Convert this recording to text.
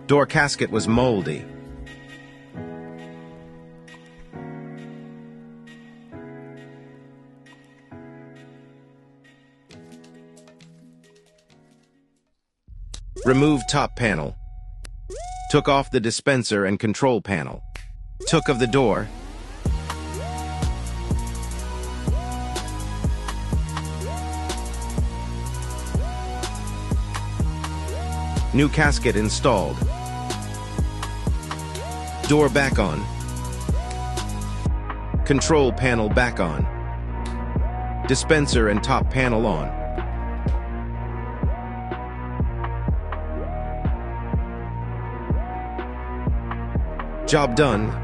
Door casket was moldy. Remove top panel. Took off the dispenser and control panel. Took of the door. New casket installed. Door back on. Control panel back on. Dispenser and top panel on. Job done.